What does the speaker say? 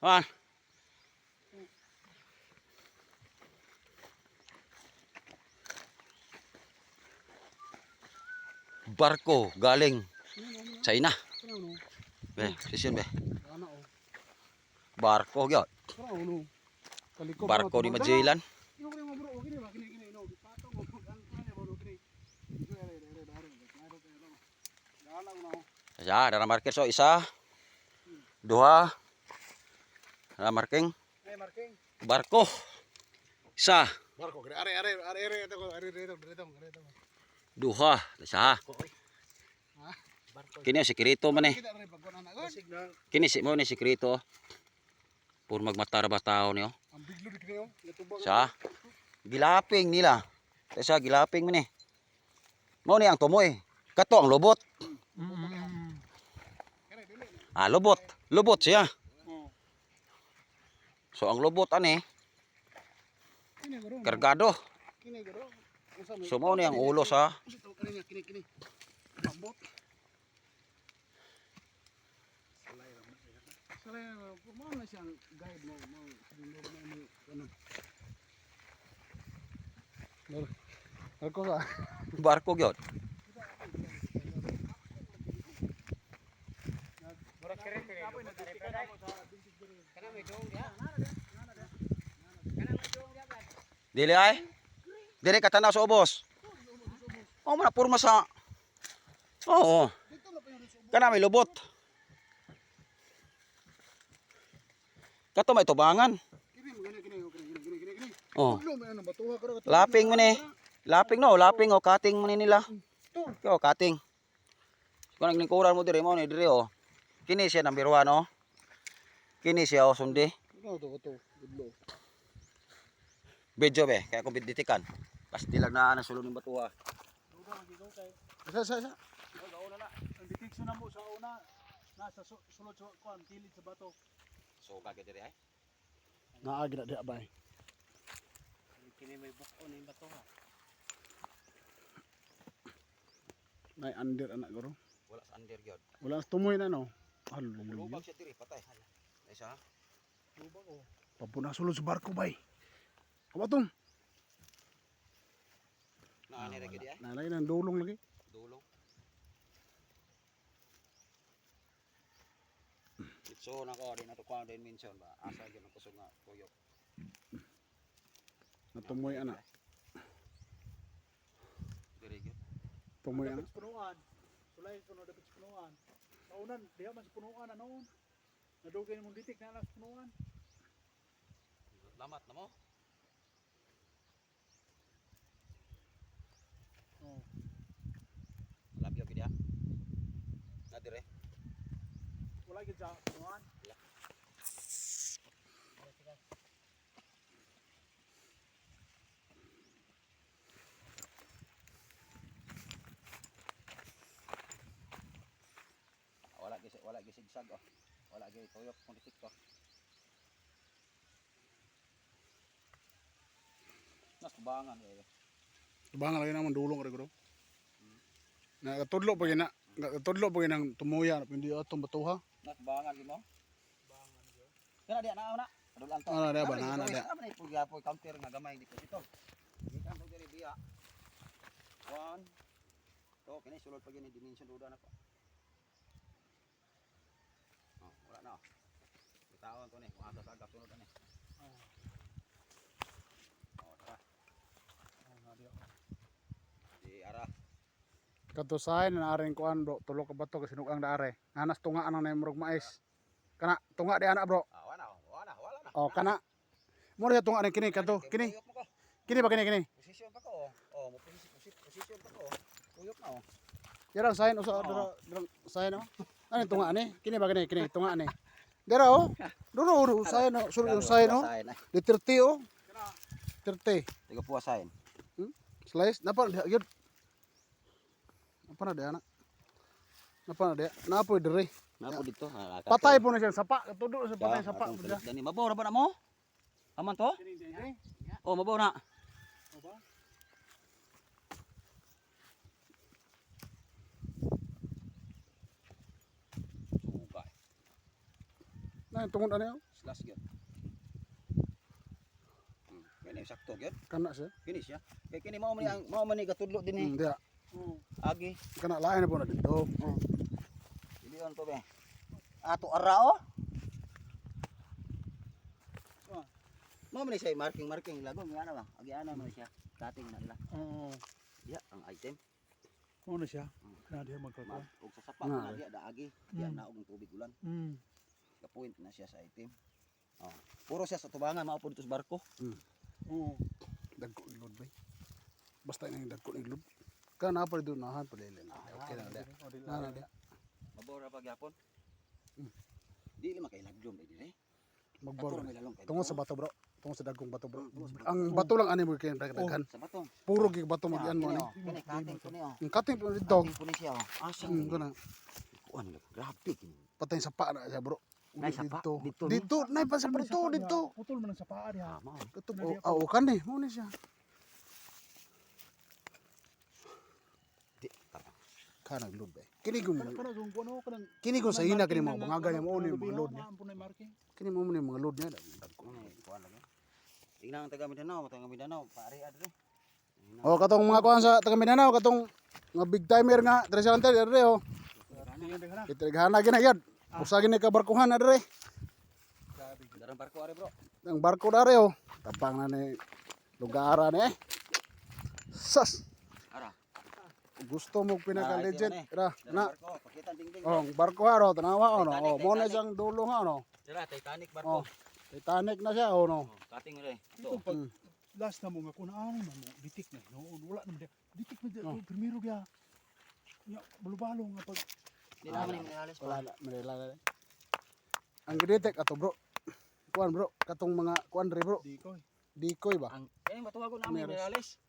Han. Barko galing China. Be, sisyon be. Barko gyud. Barko ni Magellan. Ya, dalam marker so isa, dua, dalam marking, barko, isa, dua, isa. Kini sikreto man eh. Kini si mo ni sikreto. Pur magmatar ba tao niyo? Sa gilaping nila. Sa gilaping man eh. Mao ni ang tumoy. Kato ang lobot. Ah, lobot. Lobot siya. So ang lobot ani kargado. So mao ni ang ulo sa barko gyud. Dili ay. Dili ka tanaw sa ubos. Oh, mana purma sa. Oo. Kana may lubot. Kato may tubangan. Oh. Laping mo ni. Laping no, laping o cutting mo ni nila. Yo, cutting. Kung naglingkuran mo dire mo ni dire oh. Kini siya number 1 oh. Kini siya oh sundi. Bedyo be, kaya ko biditikan. Pasti lang na sulod ng batuha. Sa. Una na. Ang detection na mo sa una nasa sulod sa kuan kilid sa bato. So kagad dire ay. Naagi na di abay. Kini may buko ni batuha. Nay under anak guro. Wala sa under gyud. Wala sa tumoy na no. Halo. Lubag siya dire patay. Isa. Lubag oh. Papuna sulod sa barko bay. Kabatong. Naani ra gyud ay. Nalay nang dulong lagi. Dulong. So nako din ato kuan din mention ba asa gyud ang kusog nga tuyok. Natumoy anak. Dire gyud. Tumoy anak. Punuan. Sulay kuno dapat punuan. Saunan diha man sa punuan anon. Nadugay mo ditik na alas punuan. Lamat na mo. Oh. Labyo gid ya. Na dire. Wala gid sa punuan. Wala gi sigsag oh. Wala gi tuyok kung ditik to. Nas kubangan eh. Tubangan lagi naman dulong kare guro. Na katudlo pa gina. Katudlo pa ginang tumuya hindi atong batuha. Nas kubangan gi mo. Kubangan gyud. Kana dia na. Adulan to. Ana dia banana dia. Ano ni pugya po counter nga gamay dito ito. Gikan ko diri biya. 1 to kini sulod pa gini dimension duda na ko. Oh, wala na. Bitawan to ni, kung asa sagap sunod ani. Oh, tara. Di ara. Katusayan na aring kuan bro, tulo ka bato kasi nugang daare. Nanas tunga anang na murag mais. Kana tunga di anak bro. Ah, wala na. Oh, kana. Mo rin tunga rin kini kanto. Kini. Kini ba kini? Posisyon pa ko. Oh, mo posisyon pa ko. Tuyok na oh. Yarang sayin usa darang sayin oh. Ano tunga ani? Kini ba kini? Kini tunga ani. Dara oh. Duro sayin oh. Sulod yung sayin oh. Di 30 oh. 30. Tiga puasain. Slice napa gyud. Apa na dia anak? Napa na dia? Napoy dire. Napo dito. Patay po na siya sapa. Katudo sa patay sapa. Dani mabaw na ba na mo? Aman to? Oh, mabaw na. Nah, tungod ano yun? last gyud. Kini sakto gyud. Kana siya. Kini siya. Kay kini mao man ni gatudlo din eh. Diya. Agi. Kana lain na po na dito. Dili on to be. Ato ara oh. Mao man ni siya marking lagom ngana ba? Agi ana man siya. Cutting na nila. Oo. Ya ang item. Ano na siya? Na diha magkakuan. Og sa sapa na diya daagi. Diya na og tubig ulan. Mm. Ka-point na siya sa item. Oh. Puro siya sa tubangan mao pud sa barko. Oo. Dagko ilod bay. Basta nang dagko ilod. Kana pa dito nahan pa lele na. Okay na dia. Na dia. Mabora pa gyapon. Di lima kay laglom dire. Magbor. May lalong kay. Tungod sa bato bro. Tungod sa dagkong bato bro. Ang bato lang ani mo kay daghan. Sa batong. Puro gig bato mag-ian mo ani. Kani cutting ko niyo. Ang cutting po dito. Cutting ko ni siya oh. Asa Kana kuan grabe kini. patay sa pa na siya bro. Nay sapa Dito. dito. Dito, nay pa sa dito, dito. Putol man ang sa paa diha. Mao. Dito oh, kan ni, mo ni siya. Di. Kana load bay. Kini gum. Kana kung ano kanang Kini gum sa hina kini mga bangagay mo ni mga load niya. Ang punay marking. Kini mo ni mga load niya dagko. Kuan lagi. Tingnan ang taga Mindanao, paari adre. Oh, katong mga kuan sa taga Mindanao, katong nga big timer nga, dire sa lantai dire oh. Itrigana gina yad. Usa gini ka barkuhan na dire. Darang barko are bro. Ang barko dare oh. Tapang na ni lugaran eh. Sas. Ara. Gusto mo pinaka legend. Ra, na. Barko, pakita dingding. Oh, barko ha ro, tanawa oh no. Oh, mo na siyang dulo ha no. Dira Titanic Oh. barko. Titanic na siya oh no. Cutting re. Ito pag last na mo nga kun ano na mo bitik na no wala naman dia. Bitik na dia primero kaya. Ya balo-balo nga pag Di naman ni Minales pa. Wala na, manila na. Ang gidetek ato bro. Kuan bro, katong mga kuan re bro. di ko. Dikoy ba? Ang kani matuwagon namin ni Minales.